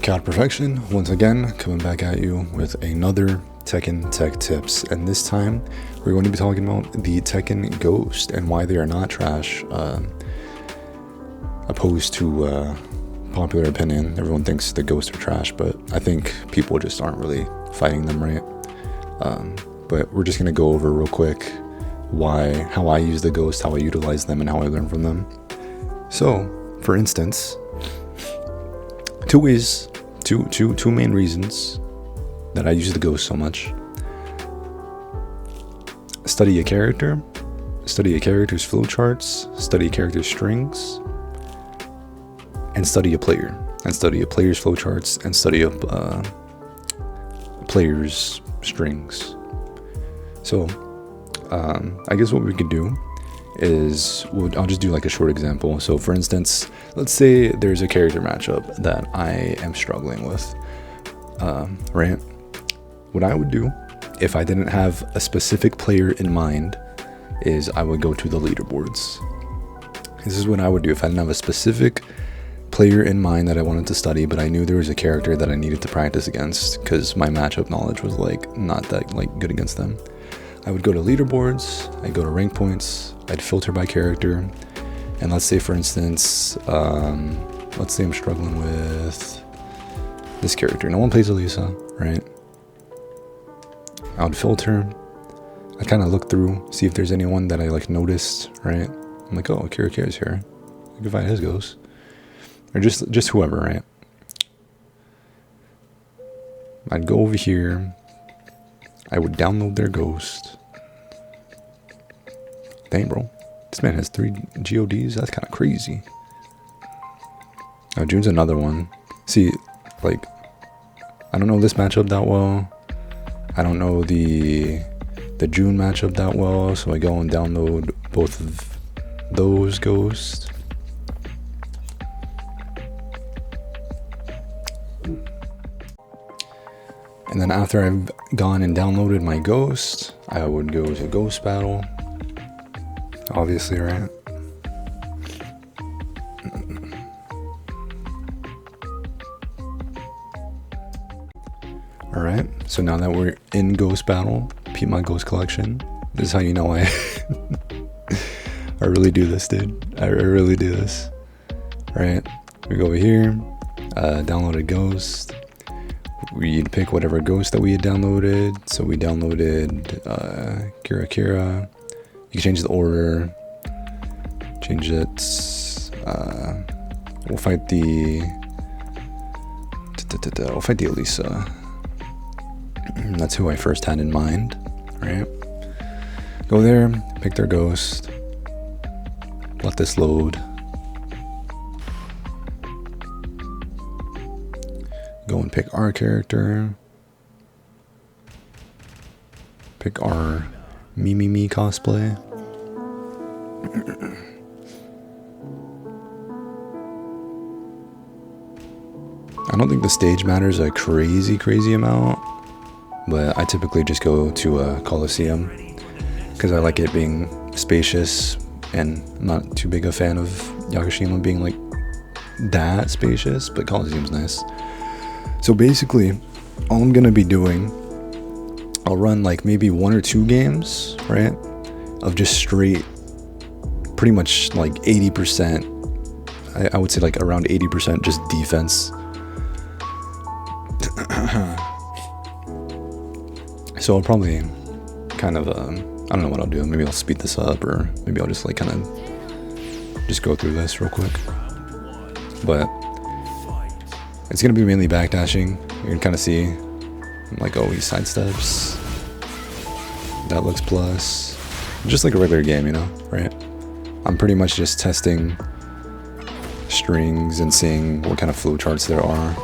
Cat Perfection, once again, coming back at you with another Tekken tech tips, and this time we're going to be talking about the Tekken Ghost and why they are not trash, opposed to popular opinion. Everyone thinks the Ghosts are trash, but I think people just aren't really fighting them right. But we're just going to go over real quick how I use the Ghost, how I utilize them, and how I learn from them. So, for instance, two main reasons that I use the Ghost so much. Study a character's flowcharts, study a character's strings, and study a player. And study a player's flowcharts and study a player's strings. So, I guess what we could do is I'll just do like a short example. So for instance, let's say there's a character matchup that I am struggling with, right? What I would do if I didn't have a specific player in mind is I would go to the leaderboards. This is what I would do if I didn't have a specific player in mind that I wanted to study, but I knew there was a character that I needed to practice against because my matchup knowledge was like not that like good against them. I would go to leaderboards, I'd go to rank points, I'd filter by character, and let's say for instance, let's say I'm struggling with this character. No one plays Elisa, right? I would filter, I kind of look through, see if there's anyone that I like noticed, right? I'm like, oh, Kira is here. I can find his ghost. Or just whoever, right? I'd go over here, I would download their ghost. Dang, bro. This man has 3 GODs? That's kind of crazy. Oh, June's another one. See, like, I don't know this matchup that well. I don't know the June matchup that well, so I go and download both of those ghosts. And then after I've gone and downloaded my ghost, I would go to Ghost Battle. Obviously, right? Alright, so now that we're in Ghost Battle, peep my ghost collection. This is how you know I really do this, dude. I really do this. Right? We go over here, download a ghost. We'd pick whatever ghost that we had downloaded. So we downloaded Kira. You can change the order. Change it. We'll fight the Elisa. That's who I first had in mind, right? Go there, pick their ghost. Let this load. Go and pick our character. Pick our me cosplay. I don't think the stage matters a crazy amount, but I typically just go to a Coliseum because I like it being spacious, and I'm not too big a fan of Yakushima being like that spacious, but Coliseum's nice. So basically, all I'm gonna be doing, I'll run like maybe 1 or 2 games, right? Of just straight, pretty much like 80%, I would say like around 80% just defense. So I'll probably kind of, I don't know what I'll do. Maybe I'll speed this up, or maybe I'll just like kind of just go through this real quick. But it's going to be mainly backdashing. You can kind of see, I'm like, oh, he sidesteps. That looks plus. Just like a regular game, you know, right? I'm pretty much just testing strings and seeing what kind of flowcharts there are.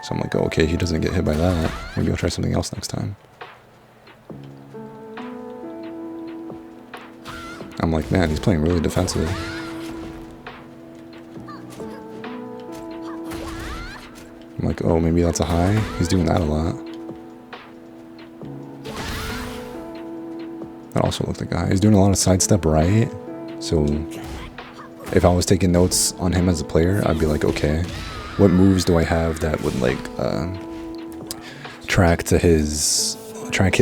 So I'm like, oh, okay, he doesn't get hit by that. Maybe I'll try something else next time. I'm like, man, he's playing really defensive. I'm like, oh, maybe that's a high. He's doing that a lot. That also looked like a high. He's doing a lot of sidestep right. So if I was taking notes on him as a player, I'd be like, okay, what moves do I have that would like track his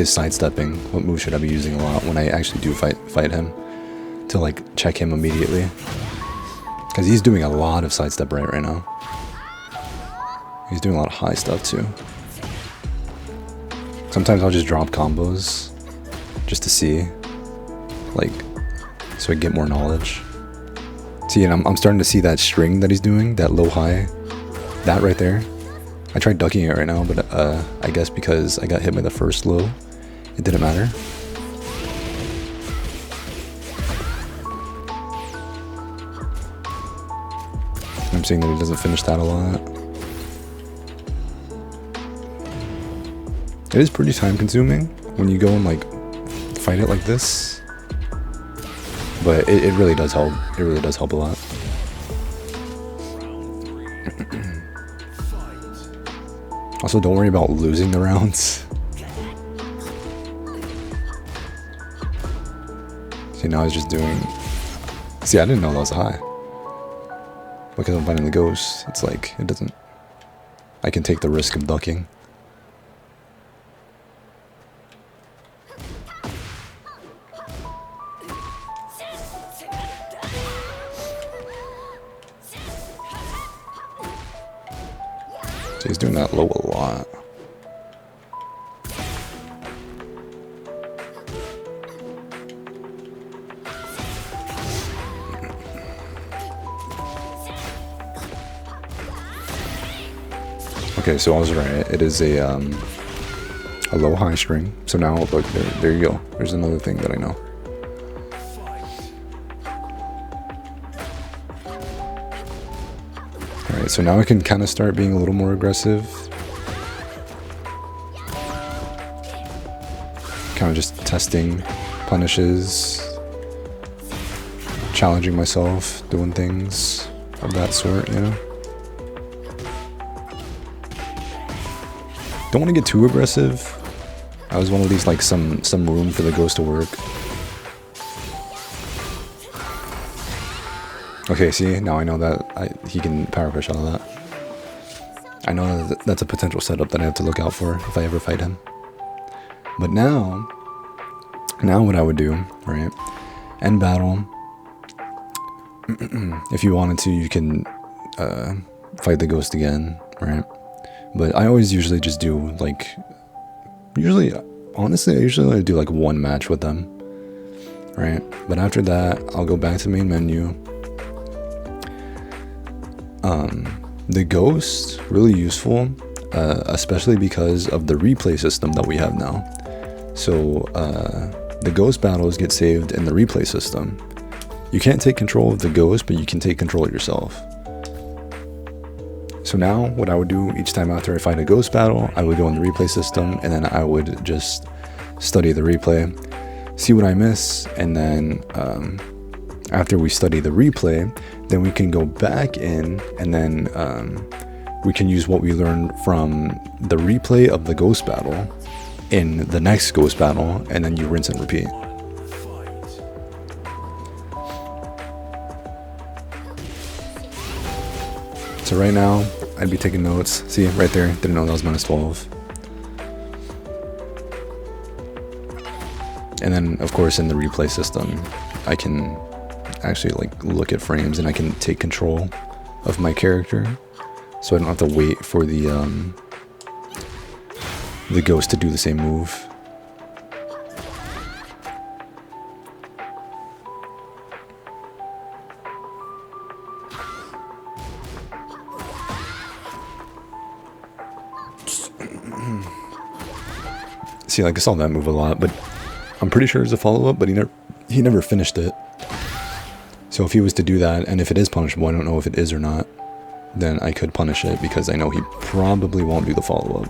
sidestepping? What move should I be using a lot when I actually do fight him to like check him immediately? Because he's doing a lot of sidestep right now. He's doing a lot of high stuff too. Sometimes I'll just drop combos just to see, like, so I get more knowledge. See, and I'm starting to see that string that he's doing, that low high, that right there. I tried ducking it right now, but I guess because I got hit by the first low, it didn't matter. I'm seeing that he doesn't finish that a lot. It is pretty time consuming when you go and like fight it like this, but it really does help. It really does help a lot. Also, don't worry about losing the rounds. See, now he's just doing... See, I didn't know that was high. Because I'm fighting the ghost, it's like, it doesn't... I can take the risk of ducking. So he's doing that low a lot. Okay, so I was right. It is a low high string. So now look, there you go. There's another thing that I know. Alright, so now I can kind of start being a little more aggressive. Kind of just testing punishes, challenging myself, doing things of that sort, you know? Don't want to get too aggressive. I always want to leave like some room for the ghost to work. Okay, see, now I know that he can power push out of that. I know that that's a potential setup that I have to look out for if I ever fight him. But now what I would do, right? End battle. If you wanted to, you can fight the ghost again, right? But I always usually just do like, honestly, I usually do like one match with them, right? But after that, I'll go back to the main menu. The ghost, really useful, especially because of the replay system that we have now. So the ghost battles get saved in the replay system. You can't take control of the ghost, but you can take control of yourself. So now what I would do each time after I fight a ghost battle, I would go in the replay system and then I would just study the replay, see what I miss, and then after we study the replay, then we can go back in and then we can use what we learned from the replay of the ghost battle in the next ghost battle, and then you rinse and repeat. So right now, I'd be taking notes. See, right there, didn't know that was minus 12. And then, of course, in the replay system, I can actually like look at frames and I can take control of my character. So I don't have to wait for the ghost to do the same move. See, like I saw that move a lot, but I'm pretty sure it's a follow-up, but he never finished it. So if he was to do that, and if it is punishable, I don't know if it is or not, then I could punish it because I know he probably won't do the follow-up.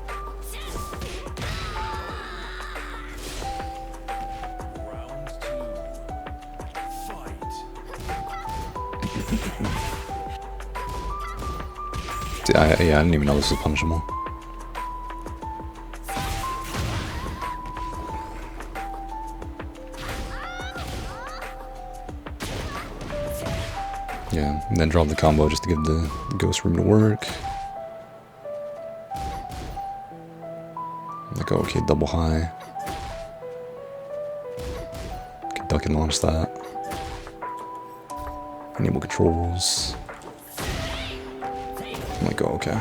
See, yeah, I didn't even know this was punishable. Yeah, and then drop the combo just to give the ghost room to work. Like, okay, double high. Can duck and launch that. Enable controls. I'm like, oh, okay.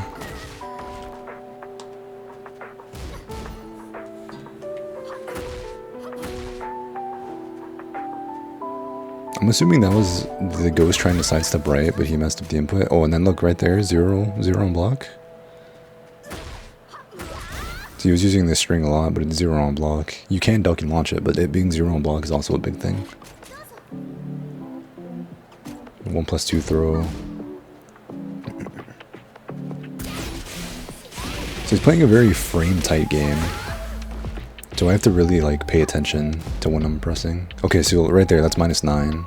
I'm assuming that was the ghost trying to sidestep right, but he messed up the input. Oh, and then look right there, 0 on block. So he was using this string a lot, but it's 0 on block. You can duck and launch it, but it being 0 on block is also a big thing. 1+2 throw. So he's playing a very frame-tight game. So I have to really like pay attention to when I'm pressing. Okay, so right there, that's -9.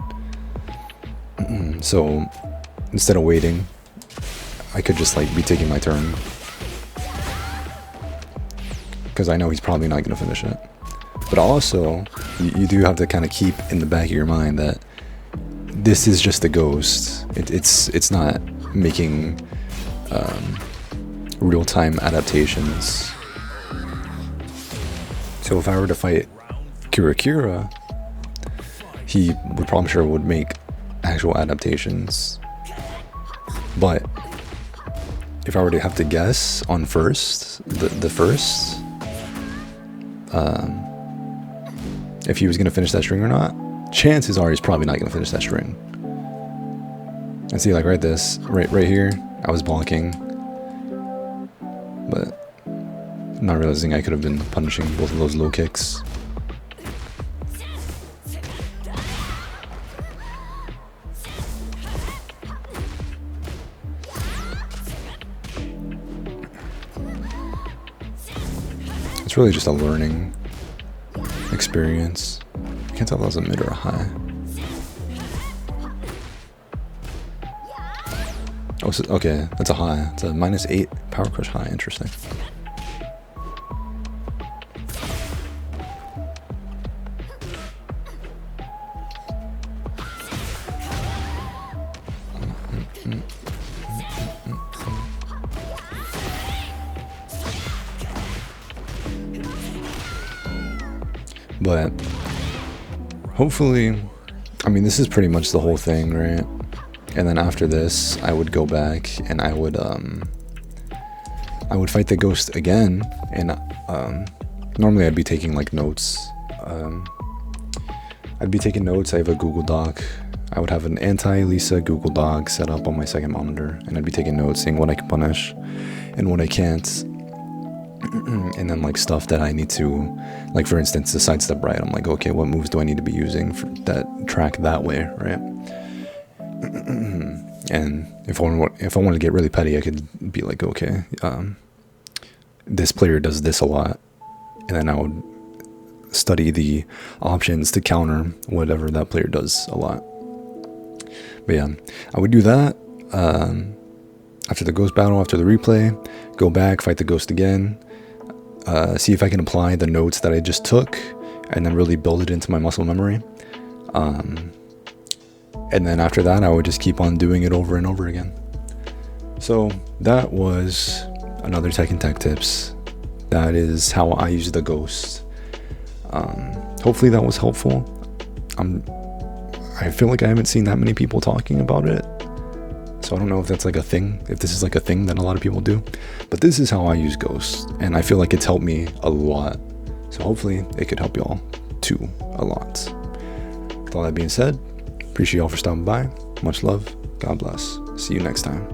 So instead of waiting, I could just like be taking my turn. Because I know he's probably not going to finish it. But also, you do have to kind of keep in the back of your mind that this is just a ghost. It's not making real-time adaptations. So if I were to fight Kira, he would probably sure would make actual adaptations. But if I were to have to guess on the first, if he was going to finish that string or not, chances are he's probably not going to finish that string. And see, like right here, I was blocking, but not realizing I could have been punishing both of those low kicks. It's really just a learning experience. I can't tell if that was a mid or a high. Oh, so, okay, that's a high. It's a -8 power crush high. Interesting. But hopefully, I mean, this is pretty much the whole thing, right? And then after this, I would go back and I would fight the ghost again. And normally I'd be taking like notes. I'd be taking notes. I have a Google Doc. I would have an anti-Lisa Google Doc set up on my second monitor, and I'd be taking notes, seeing what I can punish and what I can't. And then like stuff that I need to, like for instance, the sidestep right. I'm like, okay, what moves do I need to be using for that track that way, right? And if I want to get really petty, I could be like, okay, this player does this a lot, and then I would study the options to counter whatever that player does a lot. But yeah, I would do that. After the ghost battle, after the replay, go back, fight the ghost again, see if I can apply the notes that I just took, and then really build it into my muscle memory. And then after that, I would just keep on doing it over and over again. So that was another Tekken Tech Tips. That is how I use the ghost. Hopefully that was helpful. I feel like I haven't seen that many people talking about it. So I don't know if that's like a thing, if this is like a thing that a lot of people do. But this is how I use Ghost, and I feel like it's helped me a lot. So hopefully it could help y'all too a lot. With all that being said, appreciate y'all for stopping by. Much love. God bless. See you next time.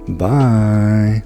Bye.